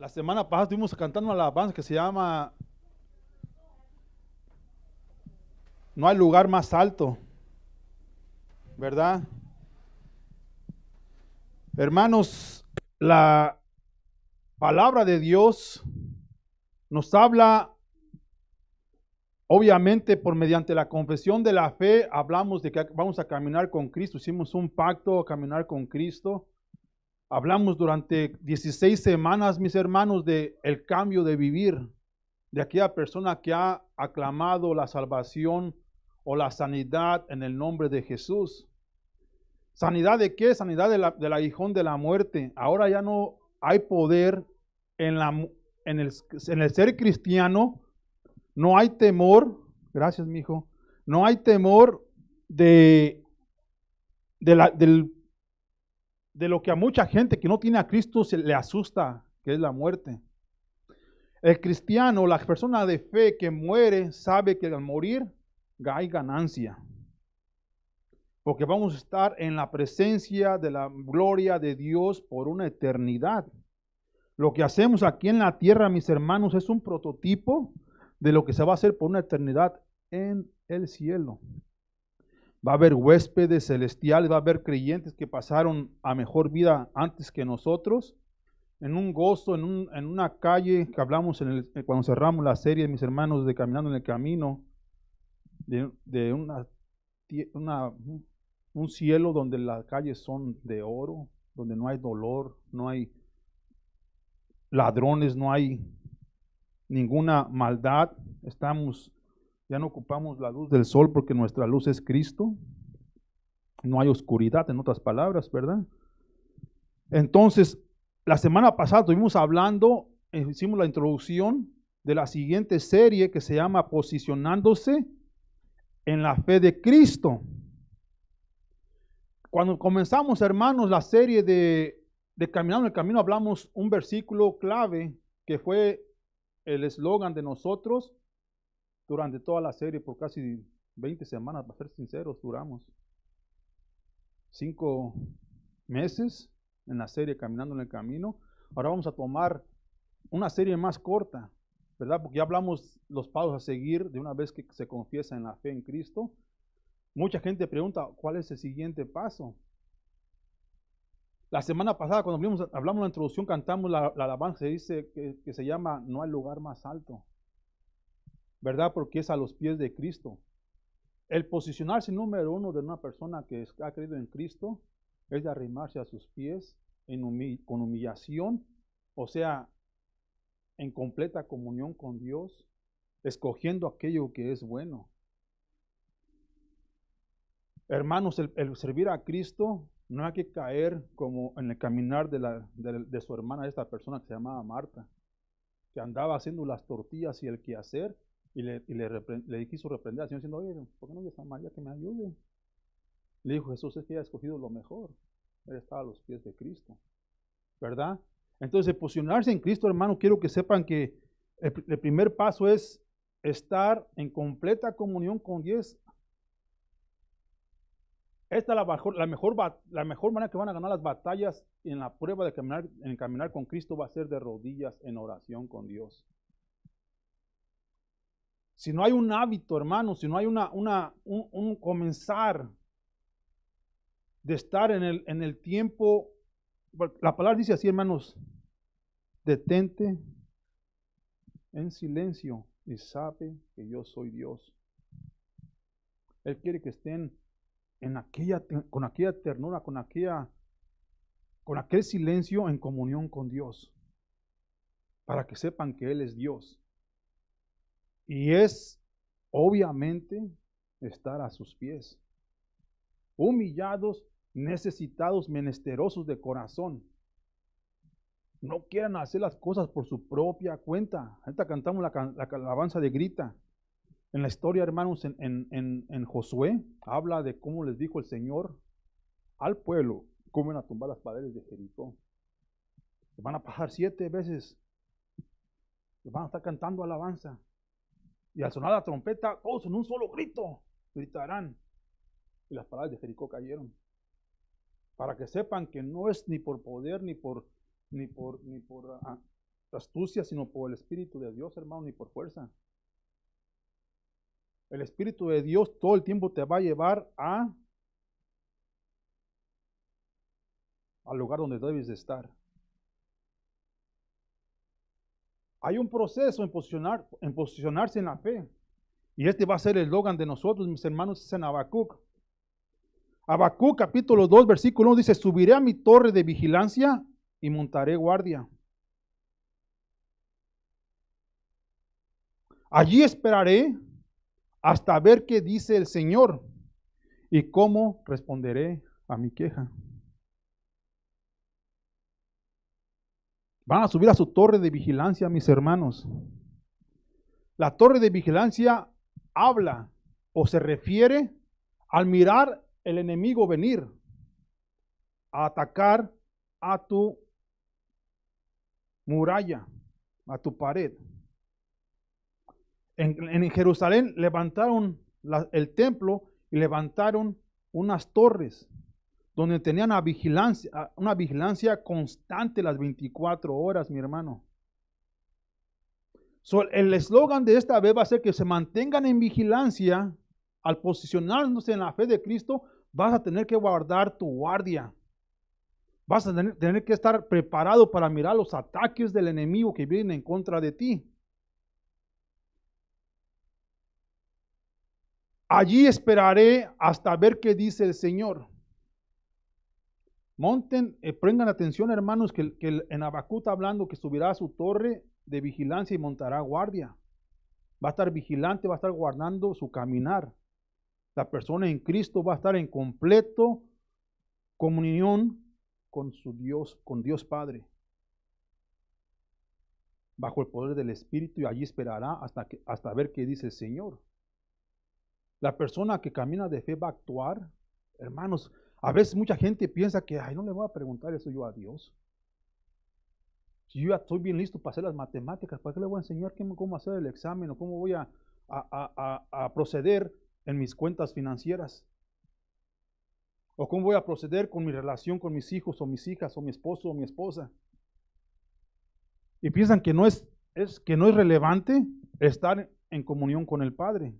La semana pasada estuvimos cantando una alabanza que se llama No hay lugar más alto, ¿verdad? Hermanos, la palabra de Dios nos habla, obviamente, por mediante la confesión de la fe, hablamos de que vamos a caminar con Cristo, hicimos un pacto a caminar con Cristo. Hablamos durante 16 semanas, mis hermanos, de el cambio de vivir, de aquella persona que ha aclamado la salvación o la sanidad en el nombre de Jesús. ¿Sanidad de qué? Sanidad del aguijón de la muerte. Ahora ya no hay poder en, en el ser cristiano, no hay temor, gracias mi hijo, no hay temor de, la, del, de lo que a mucha gente que no tiene a Cristo se le asusta, que es la muerte. El cristiano, la persona de fe que muere, sabe que al morir hay ganancia. Porque vamos a estar en la presencia de la gloria de Dios por una eternidad. Lo que hacemos aquí en la tierra, mis hermanos, es un prototipo de lo que se va a hacer por una eternidad en el cielo. Va a haber huéspedes celestiales, va a haber creyentes que pasaron a mejor vida antes que nosotros, en un gozo, en una calle que hablamos cuando cerramos la serie, mis hermanos, de Caminando en el Camino, de un cielo donde las calles son de oro, donde no hay dolor, no hay ladrones, no hay ninguna maldad. Ya no ocupamos la luz del sol porque nuestra luz es Cristo. No hay oscuridad, en otras palabras, ¿verdad? Entonces, la semana pasada estuvimos hablando, hicimos la introducción de la siguiente serie que se llama Posicionándose en la fe de Cristo. Cuando comenzamos, hermanos, la serie de Caminando el Camino, hablamos un versículo clave que fue el eslogan de nosotros durante toda la serie, por casi 20 semanas, para ser sinceros, duramos 5 meses en la serie Caminando en el Camino. Ahora vamos a tomar una serie más corta, ¿verdad? Porque ya hablamos los pasos a seguir de una vez que se confiesa en la fe en Cristo. Mucha gente pregunta, ¿cuál es el siguiente paso? La semana pasada, cuando hablamos la introducción, cantamos la alabanza, se dice que se llama No hay lugar más alto, ¿verdad? Porque es a los pies de Cristo. El posicionarse número uno de una persona que ha creído en Cristo es de arrimarse a sus pies con humillación, o sea, en completa comunión con Dios, escogiendo aquello que es bueno. Hermanos, el servir a Cristo no hay que caer como en el caminar de su hermana, esta persona que se llamaba Marta, que andaba haciendo las tortillas y el quehacer, y le quiso reprender al Señor diciendo, oye, ¿por qué no dices a María que me ayude? Le dijo Jesús, es que ella ha escogido lo mejor. Él estaba a los pies de Cristo, ¿verdad? Entonces, posicionarse en Cristo, hermano, quiero que sepan que el primer paso es estar en completa comunión con Dios. Esta es la mejor manera que van a ganar las batallas en la prueba de caminar con Cristo va a ser de rodillas en oración con Dios. Si no hay un hábito, hermano, si no hay un comenzar de estar en el tiempo, la palabra dice así, hermanos, detente en silencio y sabe que yo soy Dios. Él quiere que estén con aquella ternura, con aquel silencio en comunión con Dios, para que sepan que Él es Dios. Y es, obviamente, estar a sus pies, humillados, necesitados, menesterosos de corazón. No quieran hacer las cosas por su propia cuenta. Ahorita cantamos la alabanza de grita. En la historia, hermanos, en Josué, habla de cómo les dijo el Señor al pueblo, cómo van a tumbar las paredes de Jericó. Van a pasar 7 veces, van a estar cantando alabanza. Y al sonar la trompeta, todos en un solo grito, gritarán. Y las paredes de Jericó cayeron. Para que sepan que no es ni por poder, ni por astucia, sino por el Espíritu de Dios, hermano, ni por fuerza. El Espíritu de Dios todo el tiempo te va a llevar al lugar donde debes de estar. Hay un proceso en posicionarse en la fe. Y este va a ser el eslogan de nosotros, mis hermanos, es en Habacuc. Habacuc capítulo 2, versículo 1 dice, subiré a mi torre de vigilancia y montaré guardia. Allí esperaré hasta ver qué dice el Señor y cómo responderé a mi queja. Van a subir a su torre de vigilancia, mis hermanos. La torre de vigilancia habla o se refiere al mirar el enemigo venir a atacar a tu muralla, a tu pared. En Jerusalén levantaron el templo y levantaron unas torres donde tenían una vigilancia constante las 24 horas, mi hermano. El eslogan de esta vez va a ser que se mantengan en vigilancia. Al posicionarnos en la fe de Cristo, vas a tener que guardar tu guardia. Vas a tener que estar preparado para mirar los ataques del enemigo que vienen en contra de ti. Allí esperaré hasta ver qué dice el Señor. Pongan atención, hermanos, que en Habacuc está hablando que subirá a su torre de vigilancia y montará guardia. Va a estar vigilante, va a estar guardando su caminar. La persona en Cristo va a estar en completo comunión con su Dios, con Dios Padre, bajo el poder del Espíritu, y allí esperará hasta ver qué dice el Señor. La persona que camina de fe va a actuar, hermanos. A veces mucha gente piensa que, ay, no le voy a preguntar eso yo a Dios. Si yo ya estoy bien listo para hacer las matemáticas, ¿para qué le voy a enseñar cómo hacer el examen o cómo voy a proceder en mis cuentas financieras? ¿O cómo voy a proceder con mi relación con mis hijos o mis hijas o mi esposo o mi esposa? Y piensan que no es relevante estar en comunión con el Padre.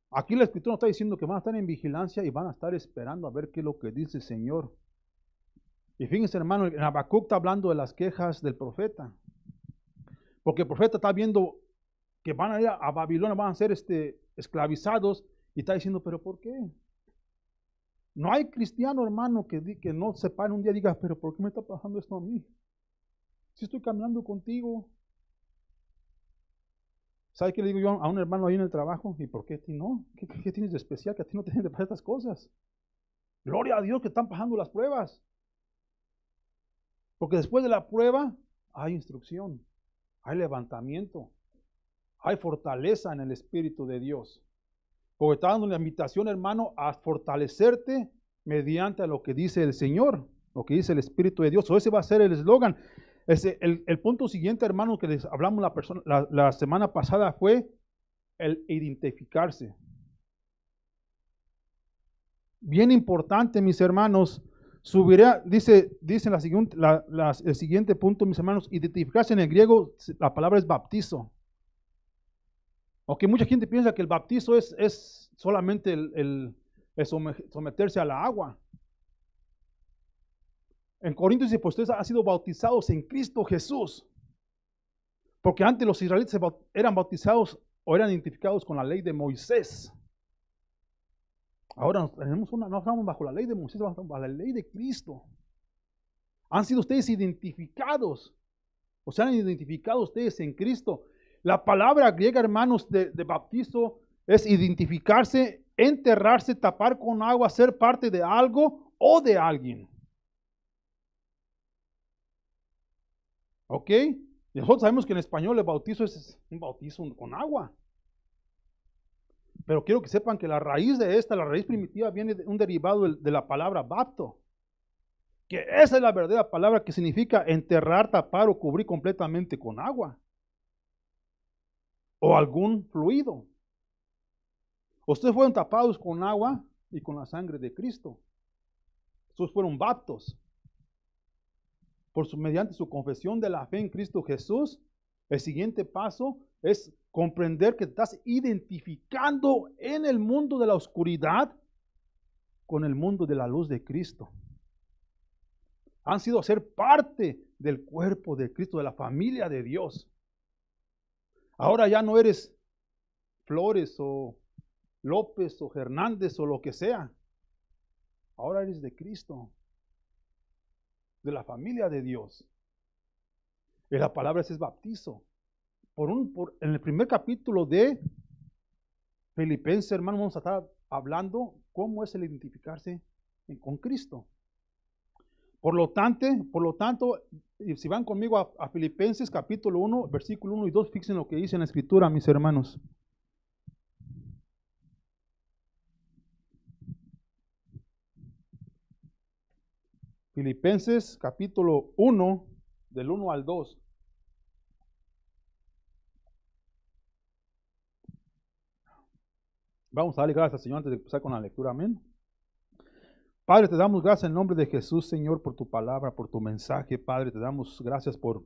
Aquí la Escritura nos está diciendo que van a estar en vigilancia y van a estar esperando a ver qué es lo que dice el Señor. Y fíjense, hermano, en Habacuc está hablando de las quejas del profeta. Porque el profeta está viendo que van a ir a Babilonia, van a ser esclavizados, y está diciendo, ¿pero por qué? No hay cristiano, hermano, que no se pare un día y diga, ¿pero por qué me está pasando esto a mí? Si estoy caminando contigo. ¿Sabe qué le digo yo a un hermano ahí en el trabajo? ¿Y por qué a ti no? ¿Qué tienes de especial que a ti no te tienen de pasar estas cosas? Gloria a Dios que están pasando las pruebas. Porque después de la prueba hay instrucción, hay levantamiento, hay fortaleza en el Espíritu de Dios. Porque está dando la invitación, hermano, a fortalecerte mediante lo que dice el Señor, lo que dice el Espíritu de Dios. Ese va a ser el eslogan. El punto siguiente, hermano, que les hablamos la semana pasada fue el identificarse. Bien importante, mis hermanos. Subiré, dice el siguiente punto, mis hermanos, identificarse en el griego, la palabra es bautizo. Aunque mucha gente piensa que el bautizo es solamente el someterse a la agua. En Corintios dice, pues ustedes han sido bautizados en Cristo Jesús. Porque antes los israelitas eran bautizados o eran identificados con la ley de Moisés. Ahora no estamos bajo la ley de Moisés, estamos bajo la ley de Cristo. Han sido ustedes identificados, o se han identificado ustedes en Cristo. La palabra griega, hermanos, de bautizo es identificarse, enterrarse, tapar con agua, ser parte de algo o de alguien. ¿Ok? Y nosotros sabemos que en español el bautizo es un bautizo con agua. Pero quiero que sepan que la raíz la raíz primitiva, viene de un derivado de la palabra bapto. Que esa es la verdadera palabra que significa enterrar, tapar o cubrir completamente con agua. O algún fluido. Ustedes fueron tapados con agua y con la sangre de Cristo. Ustedes fueron baptos. mediante su confesión de la fe en Cristo Jesús, el siguiente paso es comprender que estás identificando en el mundo de la oscuridad con el mundo de la luz de Cristo. Han sido a ser parte del cuerpo de Cristo, de la familia de Dios. Ahora ya no eres Flores o López o Hernández o lo que sea. Ahora eres de Cristo, de la familia de Dios. Y la palabra es bautizo. En el primer capítulo de Filipenses, hermanos, vamos a estar hablando cómo es el identificarse con Cristo. Por lo tanto, si van conmigo a Filipenses capítulo 1, versículo 1 y 2, fíjense lo que dice en la Escritura, mis hermanos. Filipenses capítulo 1, del 1 al 2. Vamos a darle gracias al Señor antes de empezar con la lectura, amén. Padre, te damos gracias en nombre de Jesús, Señor, por tu palabra, por tu mensaje. Padre, te damos gracias por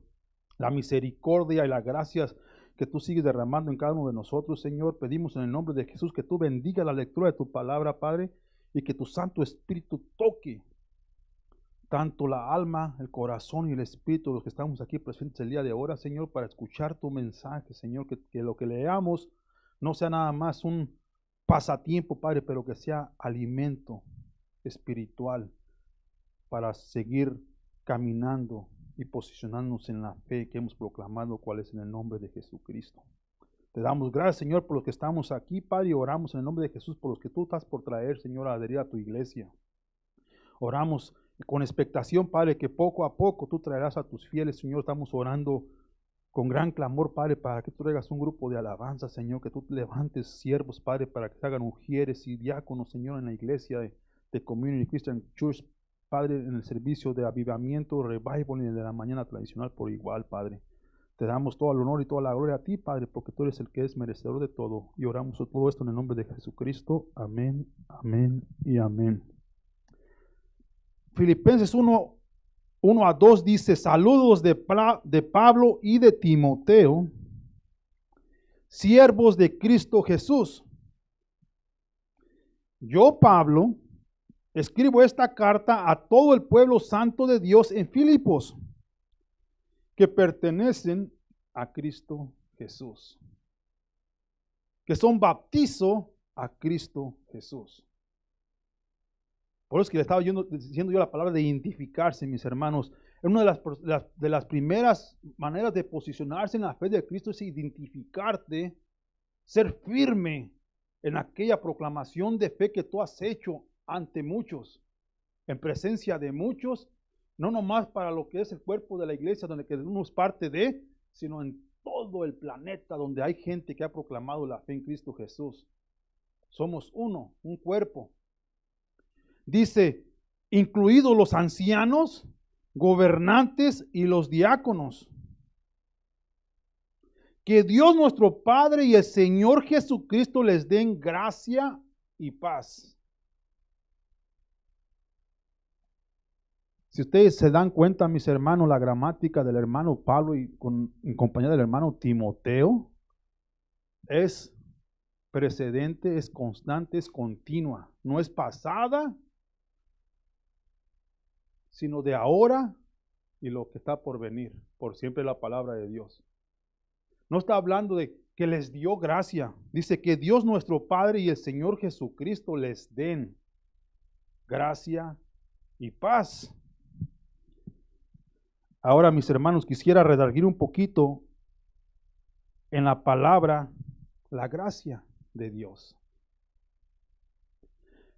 la misericordia y las gracias que tú sigues derramando en cada uno de nosotros, Señor. Pedimos en el nombre de Jesús que tú bendiga la lectura de tu palabra, Padre, y que tu Santo Espíritu toque tanto la alma, el corazón y el espíritu de los que estamos aquí presentes el día de ahora, Señor, para escuchar tu mensaje, Señor, que lo que leamos no sea nada más un pasatiempo, Padre, pero que sea alimento espiritual para seguir caminando y posicionándonos en la fe que hemos proclamado, cuál es en el nombre de Jesucristo. Te damos gracias, Señor, por los que estamos aquí, Padre, y oramos en el nombre de Jesús por los que tú estás por traer, Señor, a adherir a tu iglesia. Oramos con expectación, Padre, que poco a poco tú traerás a tus fieles, Señor. Estamos orando con gran clamor, Padre, para que tú traigas un grupo de alabanza, Señor, que tú levantes siervos, Padre, para que se hagan ujieres y diáconos, Señor, en la iglesia de Community Christian Church, Padre, en el servicio de avivamiento, revival y de la mañana tradicional por igual, Padre. Te damos todo el honor y toda la gloria a ti, Padre, porque tú eres el que es merecedor de todo. Y oramos todo esto en el nombre de Jesucristo. Amén, amén y amén. Filipenses 1 a 2 dice: saludos de Pablo y de Timoteo, siervos de Cristo Jesús. Yo, Pablo, escribo esta carta a todo el pueblo santo de Dios en Filipos, que pertenecen a Cristo Jesús, que son bautizo a Cristo Jesús. Por eso es que le estaba diciendo yo la palabra de identificarse, mis hermanos. Una de las primeras maneras de posicionarse en la fe de Cristo es identificarte, ser firme en aquella proclamación de fe que tú has hecho ante muchos, en presencia de muchos, no nomás para lo que es el cuerpo de la iglesia donde uno es parte de, sino en todo el planeta donde hay gente que ha proclamado la fe en Cristo Jesús. Somos uno, un cuerpo. Dice, incluidos los ancianos, gobernantes y los diáconos. Que Dios nuestro Padre y el Señor Jesucristo les den gracia y paz. Si ustedes se dan cuenta, mis hermanos, la gramática del hermano Pablo en compañía del hermano Timoteo es precedente, es constante, es continua. No es pasada, sino de ahora y lo que está por venir. Por siempre la palabra de Dios. No está hablando de que les dio gracia. Dice que Dios nuestro Padre y el Señor Jesucristo les den gracia y paz. Ahora, mis hermanos, quisiera redarguir un poquito en la palabra, la gracia de Dios.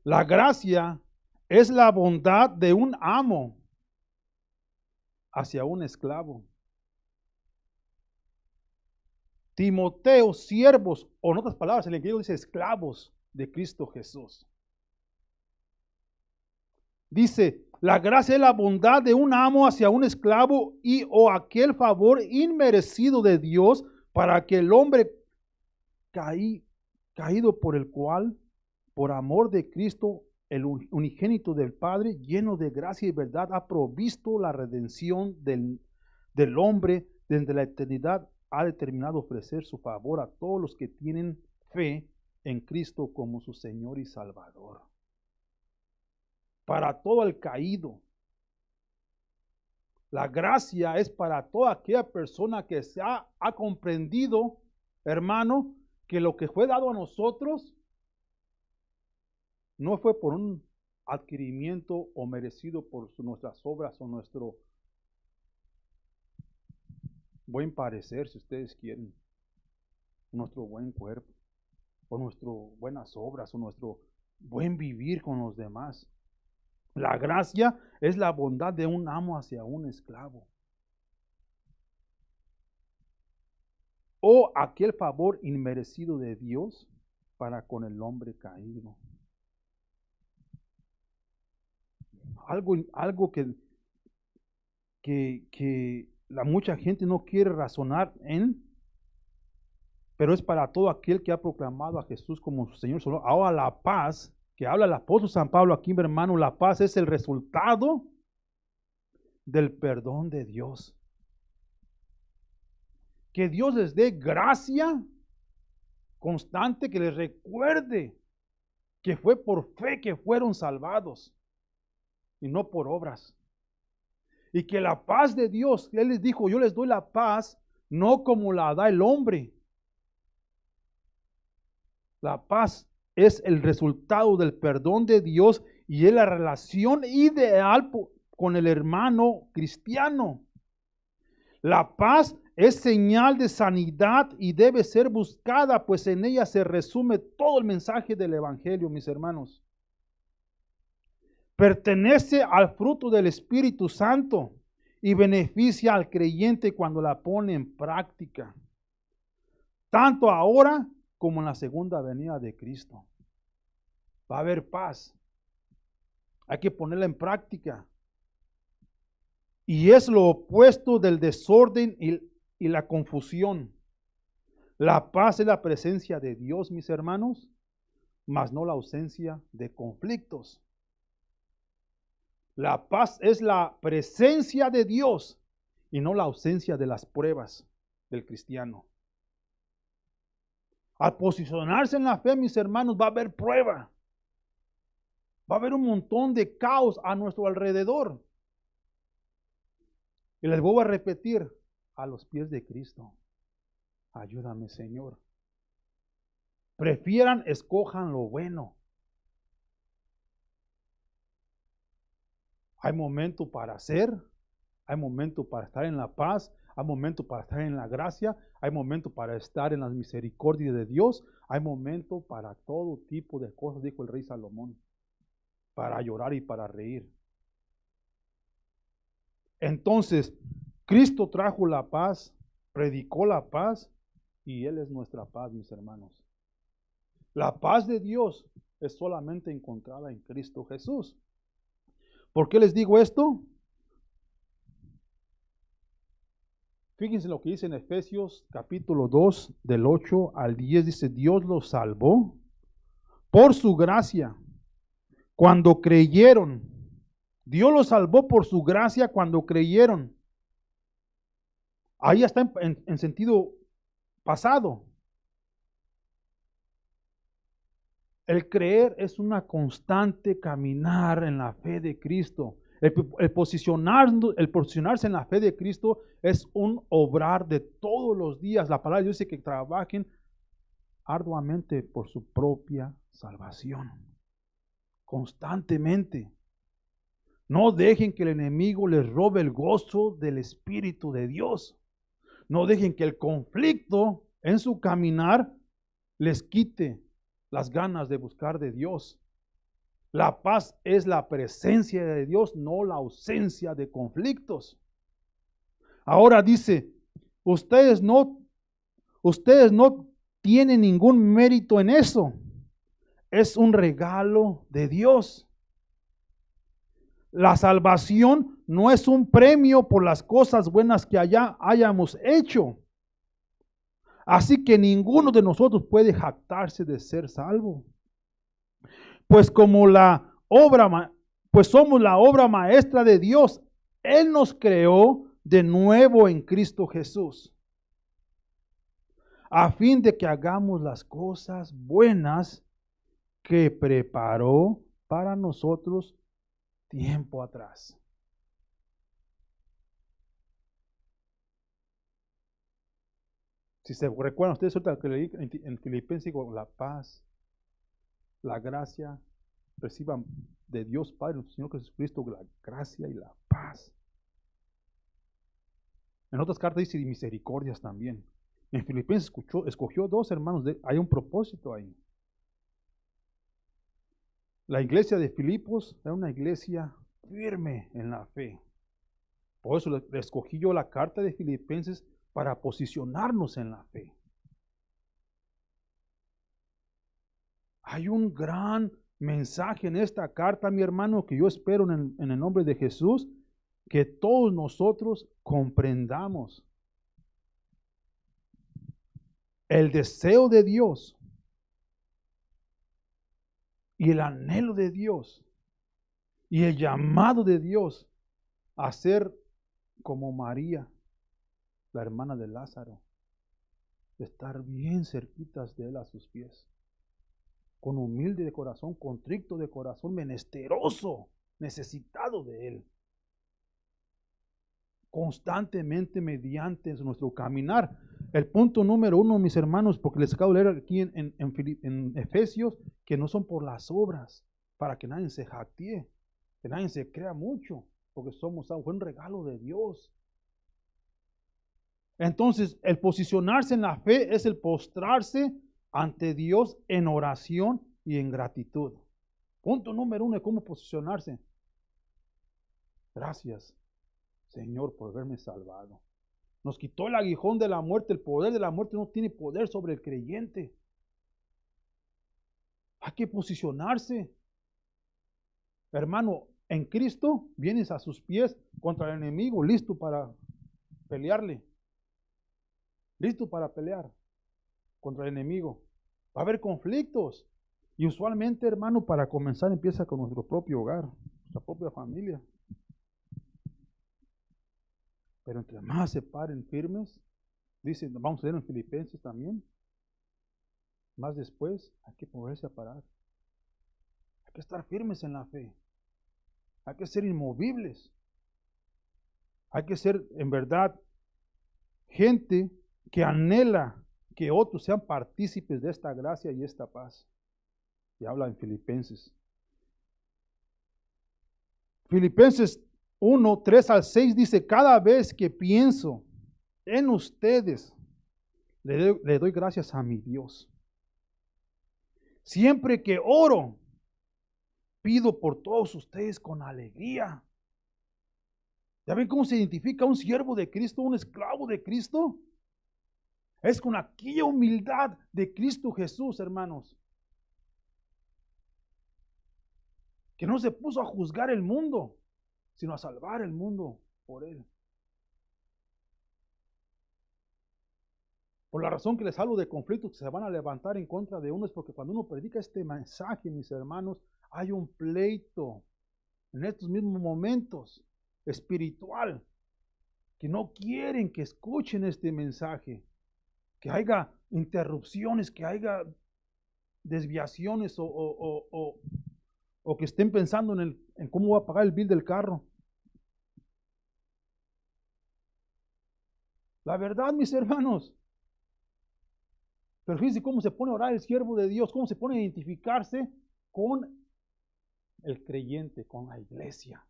La gracia es la bondad de un amo hacia un esclavo. Timoteo, siervos, o en otras palabras, el griego dice esclavos de Cristo Jesús. Dice, la gracia es la bondad de un amo hacia un esclavo y o aquel favor inmerecido de Dios para que el hombre caído por el cual, por amor de Cristo, el unigénito del Padre, lleno de gracia y verdad, ha provisto la redención del hombre desde la eternidad. Ha determinado ofrecer su favor a todos los que tienen fe en Cristo como su Señor y Salvador. Para todo el caído. La gracia es para toda aquella persona que ha comprendido, hermano, que lo que fue dado a nosotros no fue por un adquirimiento o merecido por nuestras obras o nuestro buen parecer, si ustedes quieren, nuestro buen cuerpo, o nuestras buenas obras, o nuestro buen vivir con los demás. La gracia es la bondad de un amo hacia un esclavo. O aquel favor inmerecido de Dios para con el hombre caído. Algo que la mucha gente no quiere razonar en, pero es para todo aquel que ha proclamado a Jesús como su Señor. Ahora la paz, que habla el apóstol San Pablo aquí, mi hermano, la paz es el resultado del perdón de Dios. Que Dios les dé gracia constante, que les recuerde que fue por fe que fueron salvados y no por obras. Y que la paz de Dios, Él les dijo, yo les doy la paz, no como la da el hombre. La paz es el resultado del perdón de Dios y es la relación ideal con el hermano cristiano. La paz es señal de sanidad y debe ser buscada, pues en ella se resume todo el mensaje del Evangelio, mis hermanos. Pertenece al fruto del Espíritu Santo y beneficia al creyente cuando la pone en práctica, tanto ahora como en la segunda venida de Cristo. Va a haber paz. Hay que ponerla en práctica. Y es lo opuesto del desorden y la confusión. La paz es la presencia de Dios, mis hermanos, mas no la ausencia de conflictos. La paz es la presencia de Dios y no la ausencia de las pruebas del cristiano. Al posicionarse en la fe, mis hermanos, va a haber prueba. Va a haber un montón de caos a nuestro alrededor. Y les voy a repetir, a los pies de Cristo. Ayúdame, Señor. Escojan lo bueno. Hay momento para hacer, hay momento para estar en la paz, hay momento para estar en la gracia, hay momento para estar en la misericordia de Dios, hay momento para todo tipo de cosas, dijo el rey Salomón, para llorar y para reír. Entonces, Cristo trajo la paz, predicó la paz y Él es nuestra paz, mis hermanos. La paz de Dios es solamente encontrada en Cristo Jesús. ¿Por qué les digo esto? Fíjense lo que dice en Efesios capítulo 2, del 8 al 10, dice, Dios los salvó por su gracia cuando creyeron. Dios los salvó por su gracia cuando creyeron. Ahí está en sentido pasado. El creer es una constante caminar en la fe de Cristo. El posicionarse en la fe de Cristo es un obrar de todos los días. La palabra de Dios dice que trabajen arduamente por su propia salvación. Constantemente. No dejen que el enemigo les robe el gozo del Espíritu de Dios. No dejen que el conflicto en su caminar les quite las ganas de buscar de Dios. La paz es la presencia de Dios, no la ausencia de conflictos. Ahora dice, ustedes no tienen ningún mérito en eso. Es un regalo de Dios. La salvación no es un premio por las cosas buenas que hayamos hecho. Así que ninguno de nosotros puede jactarse de ser salvo. Pues como la pues somos la obra maestra de Dios. Él nos creó de nuevo en Cristo Jesús, a fin de que hagamos las cosas buenas que preparó para nosotros tiempo atrás. Si se recuerdan ustedes, ahorita que leí en Filipenses, digo, la paz, la gracia, reciban de Dios Padre, nuestro Señor Jesucristo, la gracia y la paz. En otras cartas dice misericordias también. En Filipenses escogió dos hermanos, hay un propósito ahí. La iglesia de Filipos era una iglesia firme en la fe. Por eso le escogí yo la carta de Filipenses para posicionarnos en la fe. Hay un gran mensaje en esta carta, mi hermano, que yo espero en el nombre de Jesús, que todos nosotros comprendamos. El deseo de Dios y el anhelo de Dios y el llamado de Dios a ser como María, la hermana de Lázaro, de estar bien cerquitas de él a sus pies, con humilde de corazón, contrito de corazón, menesteroso, necesitado de él, constantemente mediante nuestro caminar. El punto número 1, mis hermanos, porque les acabo de leer aquí en Efesios, que no son por las obras, para que nadie se jactee, que nadie se crea mucho, porque fue un regalo de Dios. Entonces, el posicionarse en la fe es el postrarse ante Dios en oración y en gratitud. Punto número 1 de cómo posicionarse. Gracias, Señor, por haberme salvado. Nos quitó el aguijón de la muerte. El poder de la muerte no tiene poder sobre el creyente. Hay que posicionarse. Hermano, en Cristo vienes a sus pies contra el enemigo, listo para pelearle. Listo para pelear contra el enemigo. Va a haber conflictos. Y usualmente, hermano, para comenzar empieza con nuestro propio hogar, nuestra propia familia. Pero entre más se paren firmes, dicen, vamos a leer en Filipenses también, más después hay que poderse a parar. Hay que estar firmes en la fe. Hay que ser inmovibles. Hay que ser, en verdad, gente que anhela que otros sean partícipes de esta gracia y esta paz. Y habla en Filipenses. Filipenses 1, 3 al 6 dice, cada vez que pienso en ustedes, le doy gracias a mi Dios. Siempre que oro, pido por todos ustedes con alegría. ¿Ya ven cómo se identifica un siervo de Cristo, un esclavo de Cristo? Es con aquella humildad de Cristo Jesús, hermanos, que no se puso a juzgar el mundo, sino a salvar el mundo por él. Por la razón que les hablo de conflictos que se van a levantar en contra de uno, es porque cuando uno predica este mensaje, mis hermanos, hay un pleito en estos mismos momentos espiritual, que no quieren que escuchen este mensaje, que haya interrupciones, que haya desviaciones o que estén pensando en cómo va a pagar el bill del carro. La verdad, mis hermanos. Pero fíjense cómo se pone a orar el siervo de Dios, cómo se pone a identificarse con el creyente, con la iglesia.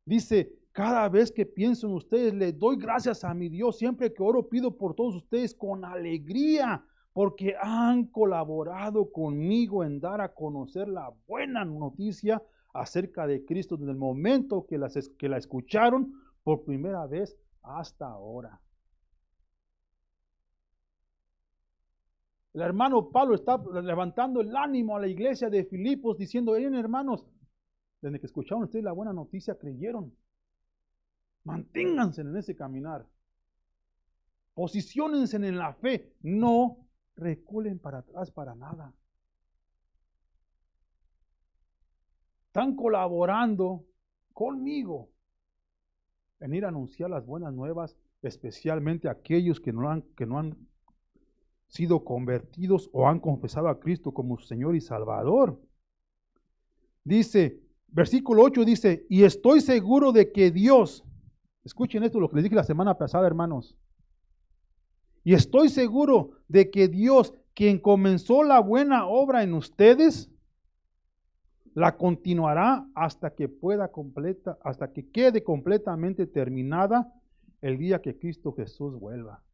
Dice, cada vez que pienso en ustedes, le doy gracias a mi Dios. Siempre que oro, pido por todos ustedes con alegría, porque han colaborado conmigo en dar a conocer la buena noticia acerca de Cristo desde el momento que la escucharon por primera vez hasta ahora. El hermano Pablo está levantando el ánimo a la iglesia de Filipos diciendo, hermanos, desde que escucharon ustedes la buena noticia, creyeron. Manténganse en ese caminar. Posiciónense en la fe. No reculen para atrás para nada. están colaborando conmigo en ir a anunciar las buenas nuevas, especialmente a aquellos que no han sido convertidos o han confesado a Cristo como su Señor y Salvador. Dice, versículo 8 dice, y estoy seguro de que Dios, escuchen esto, lo que les dije la semana pasada, hermanos, y estoy seguro de que Dios, quien comenzó la buena obra en ustedes, la continuará hasta que hasta que quede completamente terminada el día que Cristo Jesús vuelva.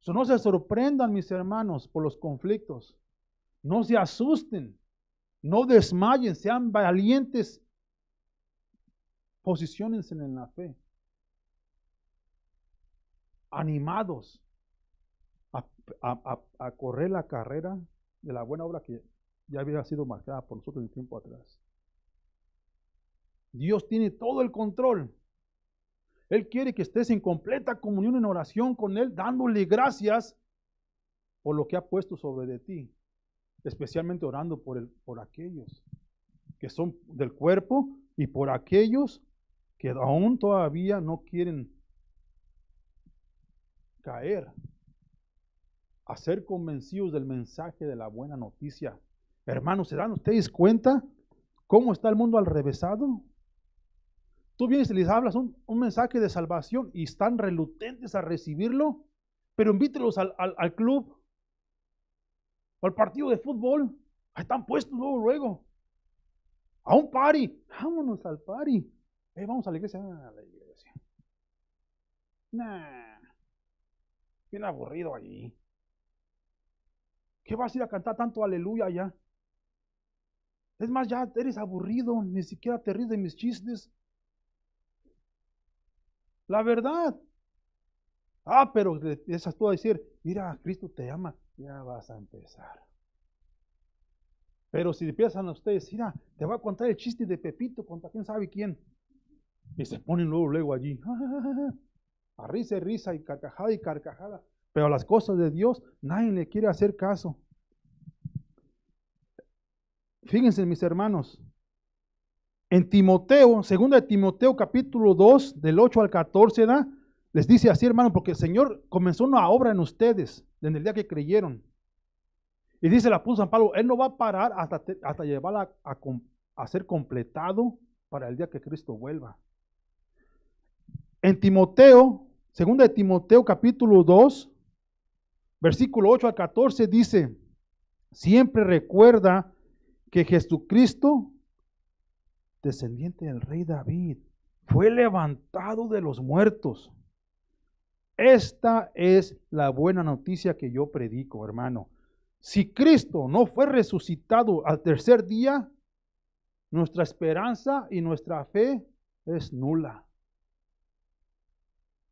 No se sorprendan, mis hermanos, por los conflictos. No se asusten. No desmayen. Sean valientes. Posiciónense en la fe. Animados a correr la carrera de la buena obra que ya había sido marcada por nosotros en tiempo atrás. Dios tiene todo el control. Él quiere que estés en completa comunión en oración con Él, dándole gracias por lo que ha puesto sobre de ti, especialmente orando por aquellos que son del cuerpo y por aquellos que aún todavía no quieren caer a ser convencidos del mensaje de la buena noticia. Hermanos, ¿se dan ustedes cuenta cómo está el mundo alrevesado? Tú vienes y les hablas un mensaje de salvación y están reluctantes a recibirlo, pero invítelos al club, al partido de fútbol. Ahí están puestos luego. A un party. Vámonos al party. Vamos a la iglesia. A la iglesia. Bien aburrido allí. ¿Qué vas a ir a cantar tanto aleluya allá? Es más, ya eres aburrido. Ni siquiera te ríes de mis chistes. La verdad. Pero esas tú a decir, mira, Cristo te ama, ya vas a empezar. Pero si empiezan a ustedes, mira, te voy a contar el chiste de Pepito contra quién sabe quién. Y se ponen luego allí. A risa y carcajada. Pero a las cosas de Dios, nadie le quiere hacer caso. Fíjense, mis hermanos. En Timoteo, 2 de Timoteo capítulo 2, del 8 al 14, les dice así, hermano, porque el Señor comenzó una obra en ustedes, desde el día que creyeron. Y dice el apóstol San Pablo, Él no va a parar hasta llevarla a ser completado para el día que Cristo vuelva. En Timoteo, 2 de Timoteo capítulo 2, versículo 8 al 14 dice, siempre recuerda que Jesucristo, descendiente del rey David, fue levantado de los muertos. Esta es la buena noticia que yo predico, hermano. Si Cristo no fue resucitado al tercer día, nuestra esperanza y nuestra fe es nula.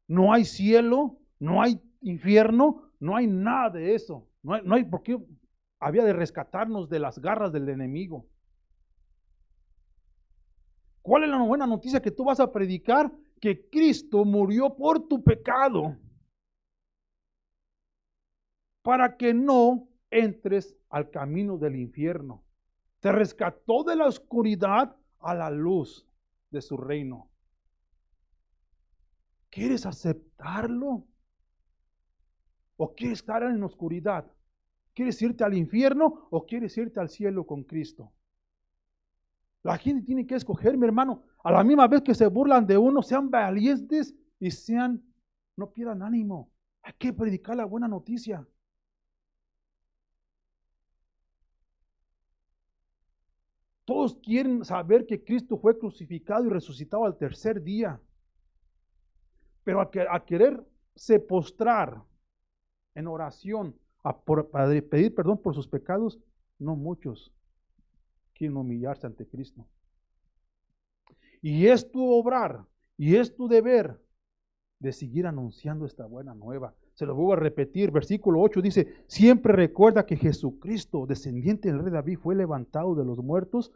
No hay cielo, no hay infierno, no hay nada de eso. No hay por qué había de rescatarnos de las garras del enemigo. ¿Cuál es la buena noticia que tú vas a predicar? Que Cristo murió por tu pecado para que no entres al camino del infierno. Te rescató de la oscuridad a la luz de su reino. ¿Quieres aceptarlo? ¿O quieres estar en la oscuridad? ¿Quieres irte al infierno o quieres irte al cielo con Cristo? La gente tiene que escoger, mi hermano. A la misma vez que se burlan de uno, sean valientes y no pierdan ánimo. Hay que predicar la buena noticia. Todos quieren saber que Cristo fue crucificado y resucitado al tercer día. Pero a quererse postrar en oración, para pedir perdón por sus pecados, no muchos quieren humillarse ante Cristo. Y es tu obrar, y es tu deber de seguir anunciando esta buena nueva. Se lo voy a repetir, versículo 8 dice, siempre recuerda que Jesucristo, descendiente del rey David, fue levantado de los muertos.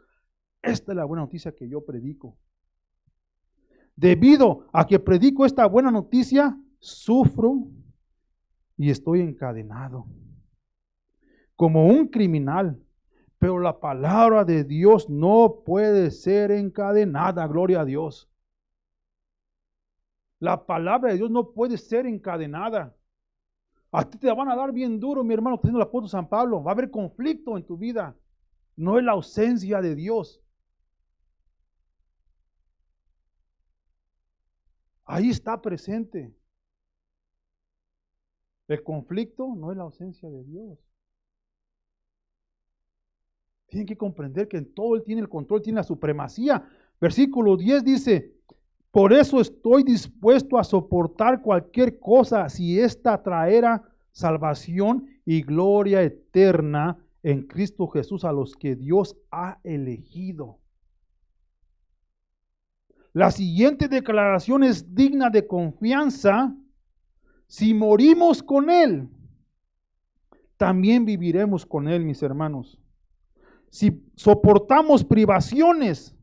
Esta es la buena noticia que yo predico. Debido a que predico esta buena noticia, sufro y estoy encadenado como un criminal, Pero la palabra de Dios no puede ser encadenada, gloria a Dios. La palabra de Dios no puede ser encadenada. A ti te van a dar bien duro, mi hermano, teniendo el apóstol San Pablo. Va a haber conflicto en tu vida. No es la ausencia de Dios. Ahí está presente. El conflicto no es la ausencia de Dios. Tienen que comprender que en todo Él tiene el control, tiene la supremacía. Versículo 10 dice, por eso estoy dispuesto a soportar cualquier cosa si ésta traerá salvación y gloria eterna en Cristo Jesús a los que Dios ha elegido. La siguiente declaración es digna de confianza. Si morimos con Él, también viviremos con Él, mis hermanos. Si soportamos privaciones,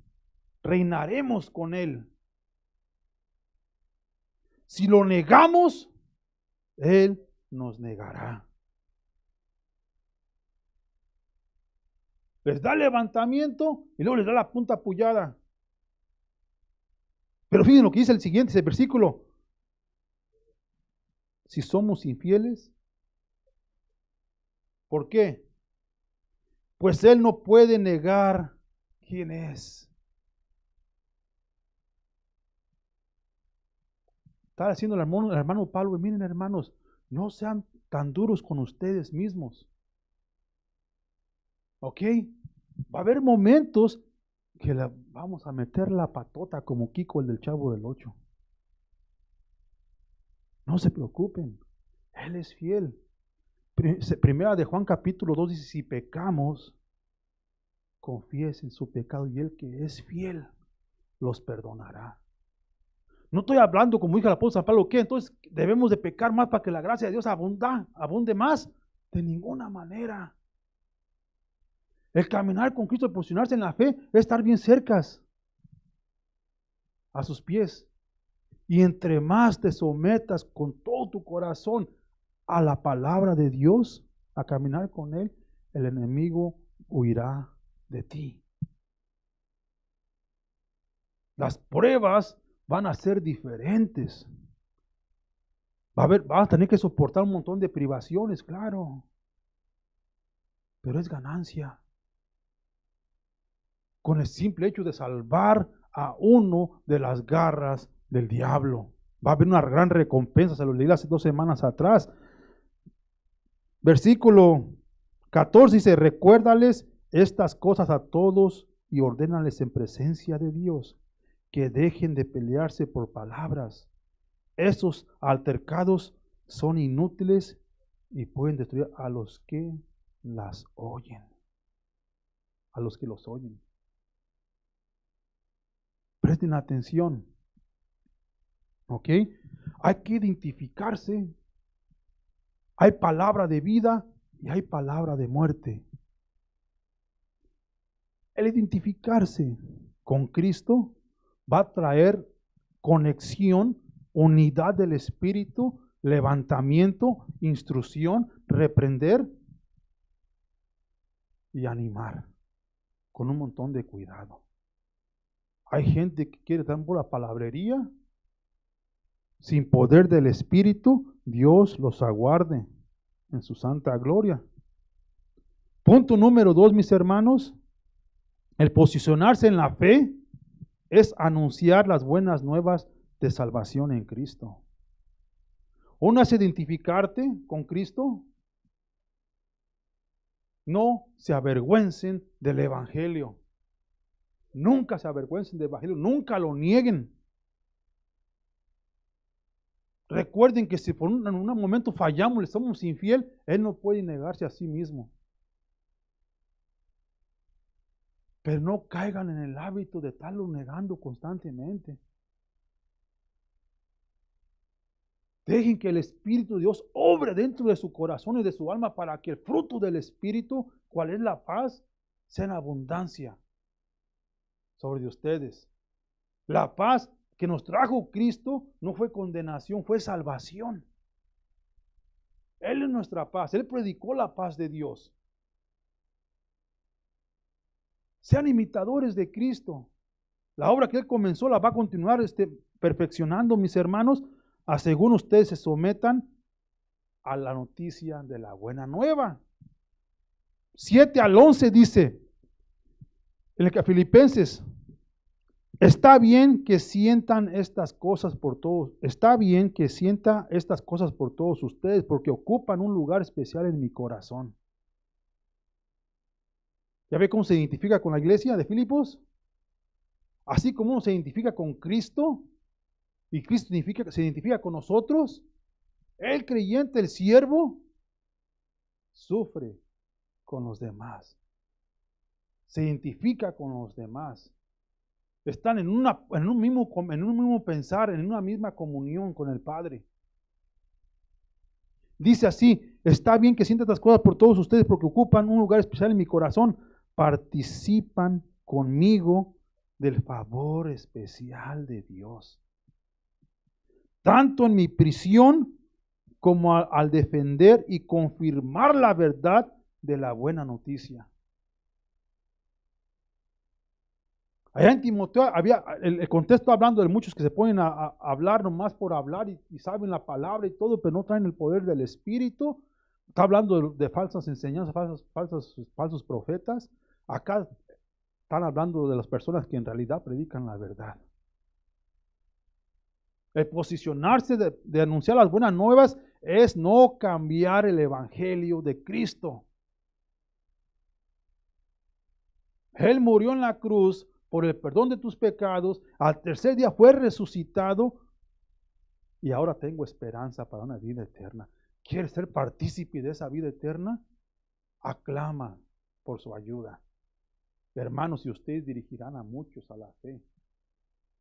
reinaremos con Él. Si lo negamos, Él nos negará. Les da levantamiento y luego les da la punta apoyada. Pero fíjense lo que dice el siguiente, ese versículo. Si somos infieles, ¿por qué? Pues Él no puede negar quién es. Está diciendo el hermano Pablo, miren hermanos, no sean tan duros con ustedes mismos. ¿Ok? Va a haber momentos que vamos a meter la patota como Kiko, el del Chavo del 8. No se preocupen, Él es fiel. Primera de Juan capítulo 2 dice, si pecamos, confiesen su pecado y Él que es fiel los perdonará. No estoy hablando como dijo el apóstol San Pablo, ¿qué? Entonces debemos de pecar más para que la gracia de Dios abunde más. De ninguna manera. El caminar con Cristo, el posicionarse en la fe, es estar bien cercas a sus pies. Y entre más te sometas con todo tu corazón a la palabra de Dios, a caminar con Él, el enemigo huirá de ti. Las pruebas van a ser diferentes. Vas a tener que soportar un montón de privaciones, claro. Pero es ganancia. Con el simple hecho de salvar a uno de las garras del diablo. Va a haber una gran recompensa, se lo leí hace 2 semanas atrás. Versículo 14 dice, recuérdales estas cosas a todos y ordénales en presencia de Dios que dejen de pelearse por palabras. Esos altercados son inútiles y pueden destruir a los que las oyen. A los que los oyen. Presten atención. ¿Ok? Hay que identificarse. Hay palabra de vida y hay palabra de muerte. El identificarse con Cristo va a traer conexión, unidad del Espíritu, levantamiento, instrucción, reprender y animar con un montón de cuidado. Hay gente que quiere dar por la palabrería. Sin poder del Espíritu, Dios los aguarde en su santa gloria. Punto número 2, mis hermanos. El posicionarse en la fe es anunciar las buenas nuevas de salvación en Cristo. Uno es identificarte con Cristo. No se avergüencen del Evangelio. Nunca se avergüencen del Evangelio. Nunca lo nieguen. Recuerden que si por en un momento fallamos, le somos infiel, Él no puede negarse a sí mismo. Pero no caigan en el hábito de estarlo negando constantemente. Dejen que el Espíritu de Dios obre dentro de su corazón y de su alma para que el fruto del Espíritu, cual es la paz, sea en abundancia sobre ustedes. La paz que nos trajo Cristo no fue condenación, fue salvación. Él es nuestra paz. Él predicó la paz de Dios. Sean imitadores de Cristo. La obra que Él comenzó la va a continuar perfeccionando, mis hermanos, a según ustedes se sometan a la noticia de la buena nueva. 7 al 11 dice, en el que Filipenses, está bien que sientan estas cosas por todos, está bien que sienta estas cosas por todos ustedes, porque ocupan un lugar especial en mi corazón. ¿Ya ve cómo se identifica con la iglesia de Filipos? Así como uno se identifica con Cristo, y Cristo se identifica con nosotros, el creyente, el siervo, sufre con los demás. Se identifica con los demás. Están en un mismo pensar, en una misma comunión con el Padre. Dice así, está bien que sienta estas cosas por todos ustedes porque ocupan un lugar especial en mi corazón. Participan conmigo del favor especial de Dios. Tanto en mi prisión como al defender y confirmar la verdad de la buena noticia. Allá en Timoteo había el contexto hablando de muchos que se ponen a hablar nomás por hablar y saben la palabra y todo, pero no traen el poder del Espíritu. Está hablando de falsas enseñanzas, falsos profetas. Acá están hablando de las personas que en realidad predican la verdad. El posicionarse de anunciar las buenas nuevas es no cambiar el evangelio de Cristo. Él murió en la cruz por el perdón de tus pecados, al tercer día fue resucitado y ahora tengo esperanza para una vida eterna. ¿Quieres ser partícipe de esa vida eterna? Aclama por su ayuda. Hermanos, y ustedes dirigirán a muchos a la fe.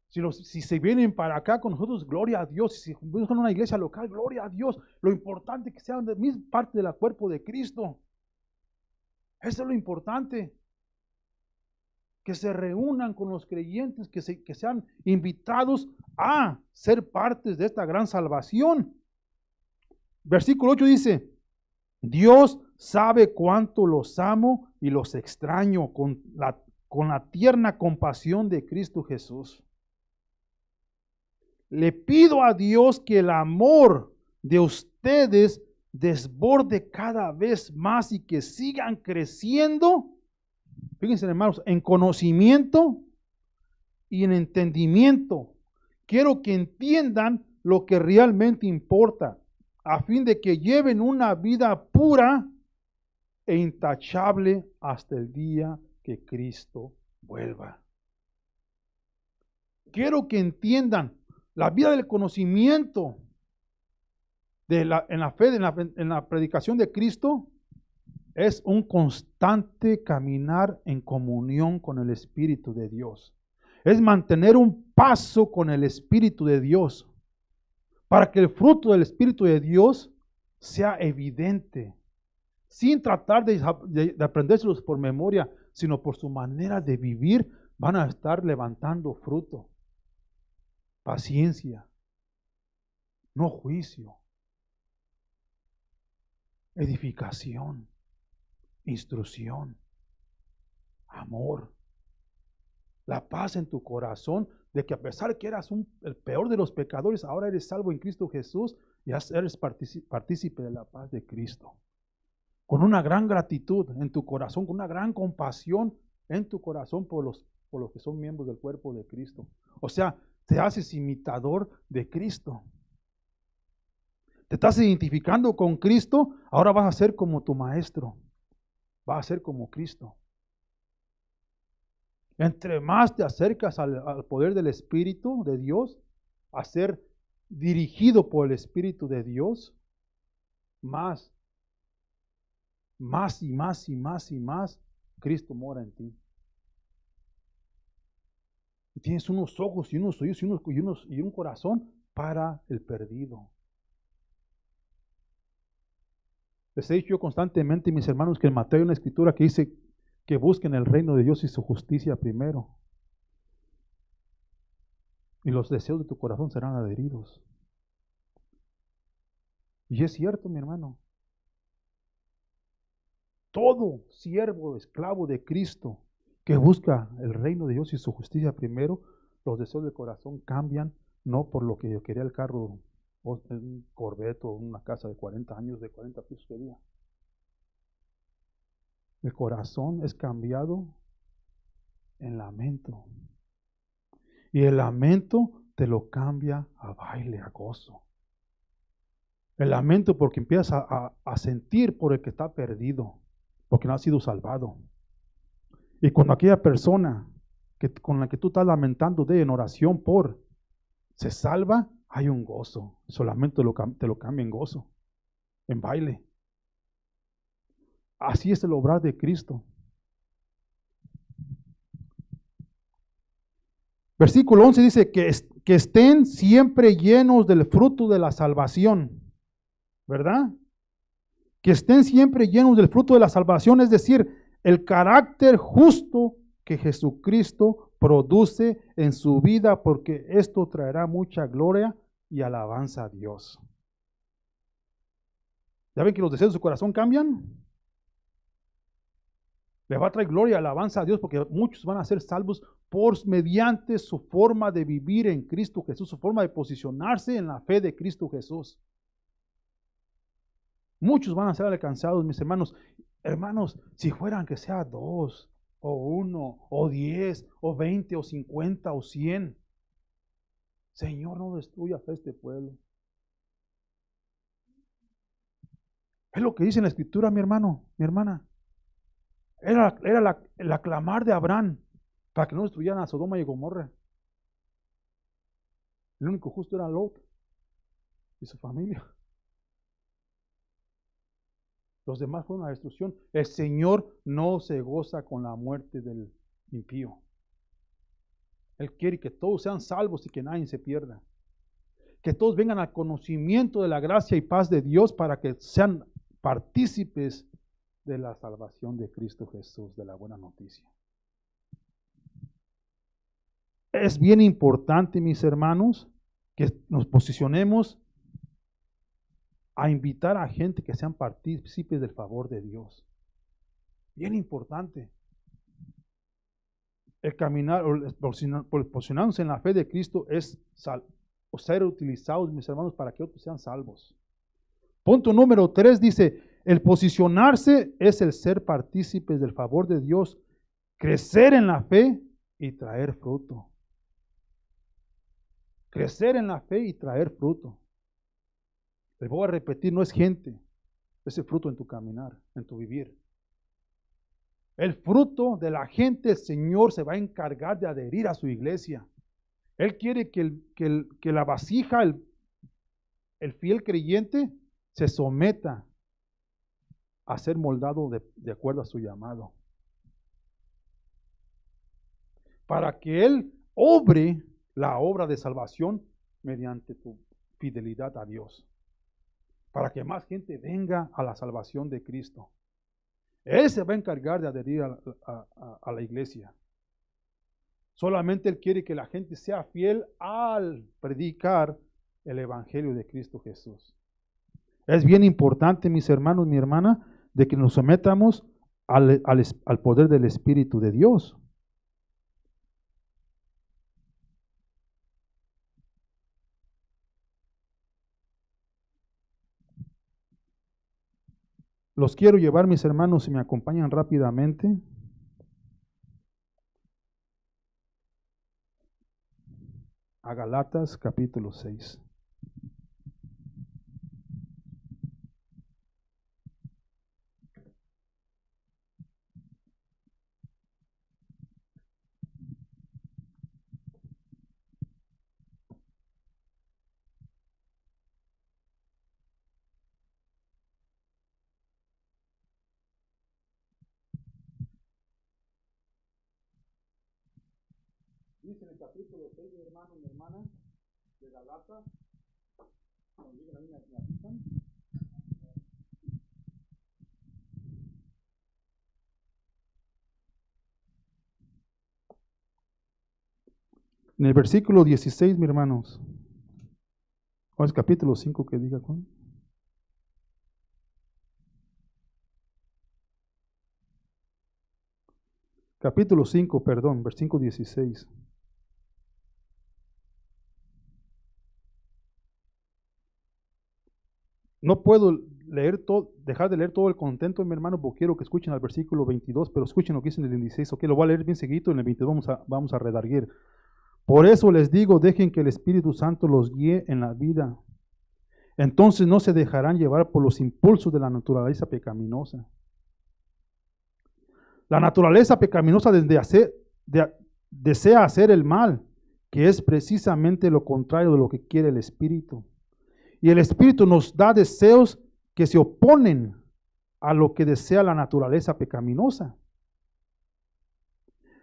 Si se vienen para acá con nosotros, gloria a Dios. Si buscan una iglesia local, gloria a Dios. Lo importante es que sean de mi parte del cuerpo de Cristo. Eso es lo importante. Que se reúnan con los creyentes, que sean invitados a ser partes de esta gran salvación. Versículo 8 dice, Dios sabe cuánto los amo y los extraño con la tierna compasión de Cristo Jesús. Le pido a Dios que el amor de ustedes desborde cada vez más y que sigan creciendo. Fíjense, hermanos, en conocimiento y en entendimiento. Quiero que entiendan lo que realmente importa, a fin de que lleven una vida pura e intachable hasta el día que Cristo vuelva. Quiero que entiendan la vida del conocimiento en la fe, en la predicación de Cristo. Es un constante caminar en comunión con el Espíritu de Dios. Es mantener un paso con el Espíritu de Dios para que el fruto del Espíritu de Dios sea evidente, sin tratar de aprendérselos por memoria, sino por su manera de vivir, van a estar levantando fruto, paciencia, no juicio, edificación, instrucción, amor, la paz en tu corazón, de que a pesar que eras el peor de los pecadores, ahora eres salvo en Cristo Jesús y eres partícipe de la paz de Cristo. Con una gran gratitud en tu corazón, con una gran compasión en tu corazón por los que son miembros del cuerpo de Cristo. O sea, te haces imitador de Cristo. Te estás identificando con Cristo, ahora vas a ser como tu maestro. Vas a ser como Cristo. Entre más te acercas al poder del Espíritu de Dios, a ser dirigido por el Espíritu de Dios, más y más y más y más Cristo mora en ti. Y tienes unos ojos y unos oídos y un corazón para el perdido. Les he dicho yo constantemente, mis hermanos, que en Mateo hay una escritura que dice que busquen el reino de Dios y su justicia primero. Y los deseos de tu corazón serán adheridos. Y es cierto, mi hermano. Todo siervo, esclavo de Cristo, que busca el reino de Dios y su justicia primero, los deseos del corazón cambian, no por lo que yo quería el carro, o un Corvette o una casa de 40 años, de 40 pisos quería. El corazón es cambiado en lamento. Y el lamento te lo cambia a baile, a gozo. El lamento porque empiezas a sentir por el que está perdido, porque no ha sido salvado. Y cuando aquella persona con la que tú estás lamentando en oración se salva, hay un gozo. Solamente te lo cambia en gozo, en baile. Así es el obrar de Cristo. Versículo 11 dice que estén siempre llenos del fruto de la salvación, ¿verdad? Que estén siempre llenos del fruto de la salvación, es decir, el carácter justo que Jesucristo produce en su vida, porque esto traerá mucha gloria y alabanza a Dios. ¿Ya ven que los deseos de su corazón cambian? Le va a traer gloria y alabanza a Dios, porque muchos van a ser salvos mediante su forma de vivir en Cristo Jesús, su forma de posicionarse en la fe de Cristo Jesús. Muchos van a ser alcanzados, mis hermanos. Hermanos, si fueran que sea 2, o 1, o 10, o 20, o 50, o 100. Señor, no destruyas a este pueblo. Es lo que dice en la Escritura, mi hermano, mi hermana. Era el clamar de Abraham para que no destruyeran a Sodoma y Gomorra. El único justo era Lot y su familia. Los demás fueron a la destrucción. El Señor no se goza con la muerte del impío. Él quiere que todos sean salvos y que nadie se pierda. Que todos vengan al conocimiento de la gracia y paz de Dios para que sean partícipes de la salvación de Cristo Jesús, de la buena noticia. Es bien importante, mis hermanos, que nos posicionemos a invitar a gente que sean partícipes del favor de Dios. Bien importante. El caminar, posicionarnos en la fe de Cristo es ser utilizados, mis hermanos, para que otros sean salvos. Punto número 3 dice, el posicionarse es el ser partícipes del favor de Dios, crecer en la fe y traer fruto. Crecer en la fe y traer fruto. Les voy a repetir, no es gente, es el fruto en tu caminar, en tu vivir. El fruto de la gente, el Señor se va a encargar de adherir a su iglesia. Él quiere que la vasija, el fiel creyente, se someta a ser moldado de acuerdo a su llamado. Para que Él obre la obra de salvación mediante tu fidelidad a Dios. Para que más gente venga a la salvación de Cristo. Él se va a encargar de adherir a la iglesia. Solamente Él quiere que la gente sea fiel al predicar el Evangelio de Cristo Jesús. Es bien importante, mis hermanos, mi hermana, de que nos sometamos al poder del Espíritu de Dios. Los quiero llevar, mis hermanos, si me acompañan rápidamente. A Galatas capítulo 6. Dice en el capítulo 6, mi hermano, mi hermana, de Galatas, cuando llegan ahí me avisan. En el versículo 16, mi hermanos, o es capítulo 5 que diga cuál. capítulo 5, perdón, versículo 16. No puedo leer todo, dejar de leer todo el contento, mi hermano, porque quiero que escuchen al versículo 22, pero escuchen lo que dice en el 16. Ok, lo voy a leer bien seguido, en el 22 vamos a redarguir. Por eso les digo, dejen que el Espíritu Santo los guíe en la vida. Entonces no se dejarán llevar por los impulsos de la naturaleza pecaminosa. La naturaleza pecaminosa desea hacer el mal, que es precisamente lo contrario de lo que quiere el Espíritu. Y el Espíritu nos da deseos que se oponen a lo que desea la naturaleza pecaminosa.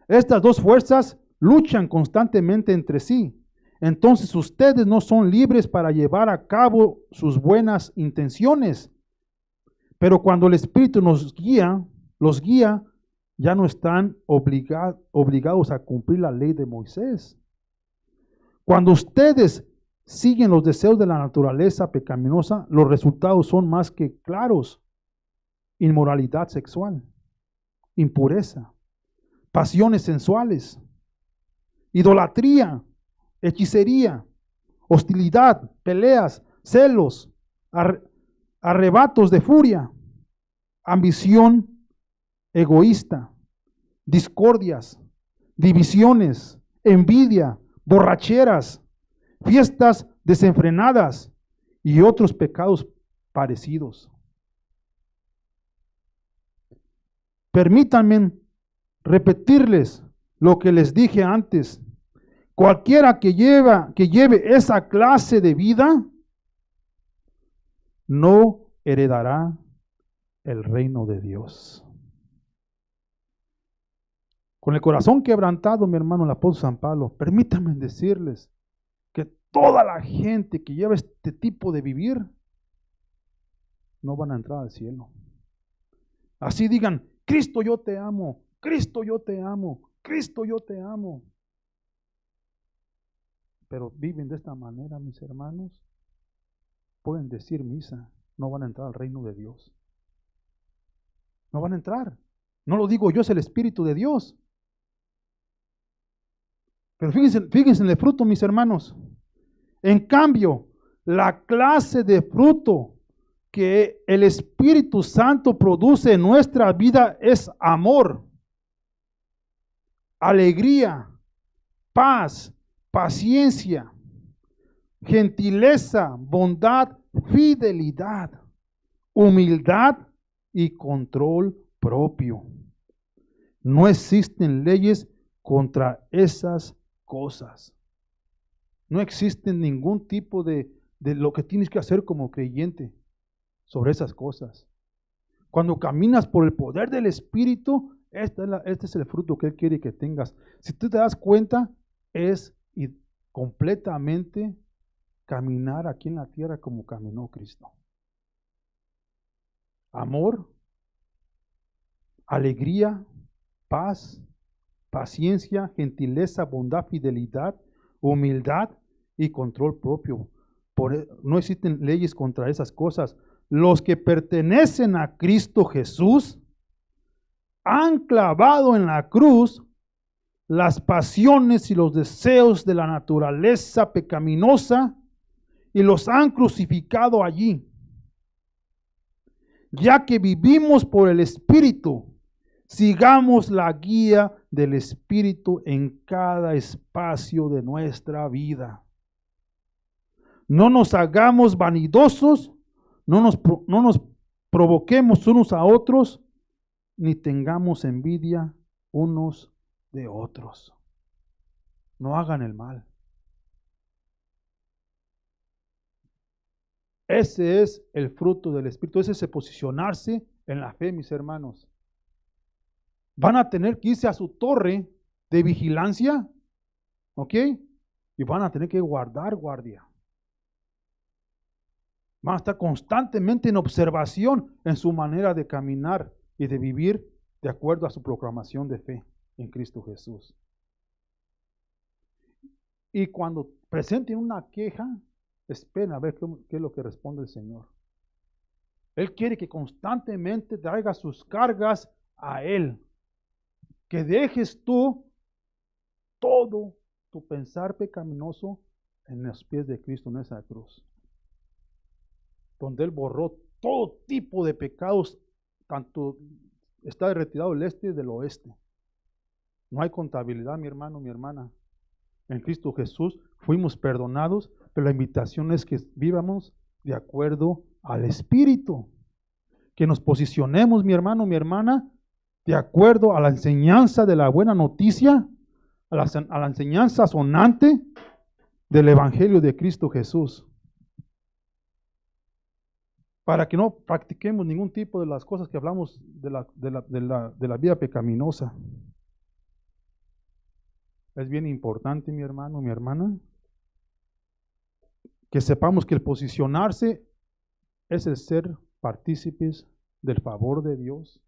Estas dos fuerzas luchan constantemente entre sí. Entonces ustedes no son libres para llevar a cabo sus buenas intenciones. Pero cuando el Espíritu los guía, ya no están obligados a cumplir la ley de Moisés. Cuando ustedes siguen los deseos de la naturaleza pecaminosa, los resultados son más que claros: inmoralidad sexual, impureza, pasiones sensuales, idolatría, hechicería, hostilidad, peleas, celos, arrebatos de furia, ambición egoísta, discordias, divisiones, envidia, borracheras, fiestas desenfrenadas y otros pecados parecidos. Permítanme repetirles lo que les dije antes. Cualquiera que lleve esa clase de vida no heredará el reino de Dios. Con el corazón quebrantado, mi hermano el apóstol San Pablo, permítanme decirles que toda la gente que lleva este tipo de vivir no van a entrar al cielo. Así digan: Cristo, yo te amo, Cristo, yo te amo, Cristo, yo te amo. Pero viven de esta manera, mis hermanos, pueden decir misa, no van a entrar al reino de Dios. No van a entrar. No lo digo yo, es el Espíritu de Dios. Pero fíjense en el fruto, mis hermanos. En cambio, la clase de fruto que el Espíritu Santo produce en nuestra vida es amor, alegría, paz, paciencia, gentileza, bondad, fidelidad, humildad y control propio. No existen leyes contra esas cosas. No existe ningún tipo de lo que tienes que hacer como creyente sobre esas cosas. Cuando caminas por el poder del Espíritu, este es el fruto que Él quiere que tengas. Si tú te das cuenta, es completamente caminar aquí en la tierra como caminó Cristo. Amor, alegría, paz, paciencia, gentileza, bondad, fidelidad, humildad y control propio. No existen leyes contra esas cosas. Los que pertenecen a Cristo Jesús han clavado en la cruz las pasiones y los deseos de la naturaleza pecaminosa y los han crucificado allí. Ya que vivimos por el Espíritu, sigamos la guía del Espíritu en cada espacio de nuestra vida. No nos hagamos vanidosos, no nos provoquemos unos a otros, ni tengamos envidia unos de otros. No hagan el mal. Ese es el fruto del Espíritu, ese es posicionarse en la fe, mis hermanos. Van a tener que irse a su torre de vigilancia, ¿ok? Y van a tener que guardar guardia. Van a estar constantemente en observación en su manera de caminar y de vivir de acuerdo a su proclamación de fe en Cristo Jesús. Y cuando presenten una queja, esperen a ver qué es lo que responde el Señor. Él quiere que constantemente traiga sus cargas a Él. que dejes tú todo tu pensar pecaminoso en los pies de Cristo en esa cruz, donde Él borró todo tipo de pecados, tanto está retirado el este del oeste. No hay contabilidad, mi hermano, mi hermana. En Cristo Jesús fuimos perdonados, pero la invitación es que vivamos de acuerdo al Espíritu, que nos posicionemos, mi hermano, mi hermana, de acuerdo a la enseñanza de la buena noticia, a la enseñanza sonante del Evangelio de Cristo Jesús, para que no practiquemos ningún tipo de las cosas que hablamos de la vida pecaminosa. Es bien importante, mi hermano, mi hermana, que sepamos que el posicionarse es el ser partícipes del favor de Dios,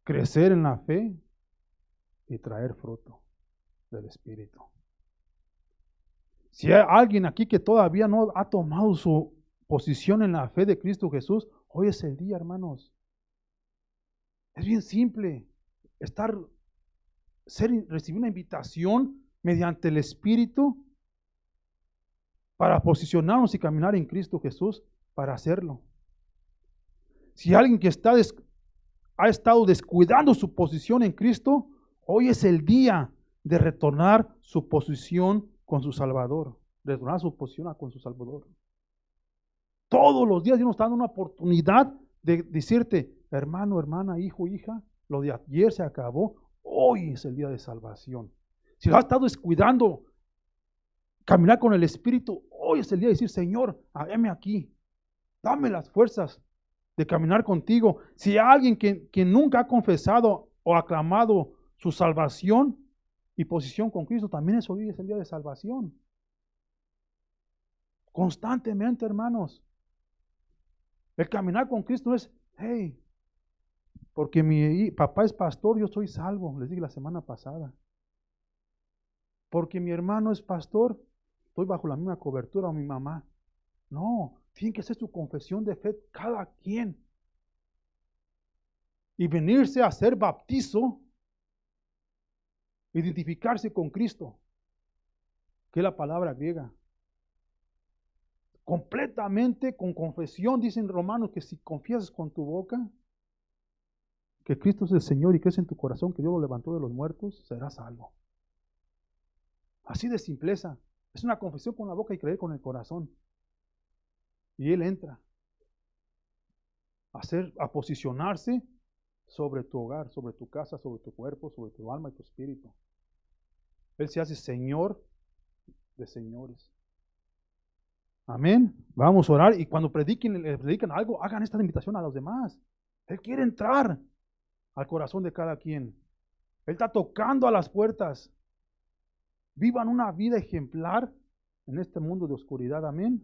crecer en la fe y traer fruto del Espíritu. Si hay alguien aquí que todavía no ha tomado su posición en la fe de Cristo Jesús, hoy es el día, hermanos. Es bien simple. Recibir una invitación mediante el Espíritu para posicionarnos y caminar en Cristo Jesús para hacerlo. Si alguien que ha estado descuidando su posición en Cristo, hoy es el día de retornar su posición con su Salvador. Retornar su posición con su Salvador. Todos los días Dios nos está dando una oportunidad de decirte, hermano, hermana, hijo, hija, lo de ayer se acabó, hoy es el día de salvación. Si lo has estado descuidando, caminar con el Espíritu, hoy es el día de decir, Señor, hágame aquí, dame las fuerzas de caminar contigo. Si hay alguien que nunca ha confesado o aclamado su salvación y posición con Cristo, también hoy es el día de salvación. Constantemente, hermanos. El caminar con Cristo no es, hey, porque mi papá es pastor, yo soy salvo, les dije la semana pasada. Porque mi hermano es pastor, estoy bajo la misma cobertura o mi mamá. No, tiene que ser su confesión de fe cada quien. Y venirse a hacer bautizo, identificarse con Cristo, que es la palabra griega. Completamente con confesión, dicen Romanos, que si confiesas con tu boca que Cristo es el Señor y crees en tu corazón que Dios lo levantó de los muertos, serás salvo. Así de simpleza. Es una confesión con la boca y creer con el corazón. Y Él entra a posicionarse sobre tu hogar, sobre tu casa, sobre tu cuerpo, sobre tu alma y tu espíritu. Él se hace Señor de señores. Amén. Vamos a orar y cuando prediquen algo, hagan esta invitación a los demás. Él quiere entrar al corazón de cada quien. Él está tocando a las puertas. Vivan una vida ejemplar en este mundo de oscuridad. Amén.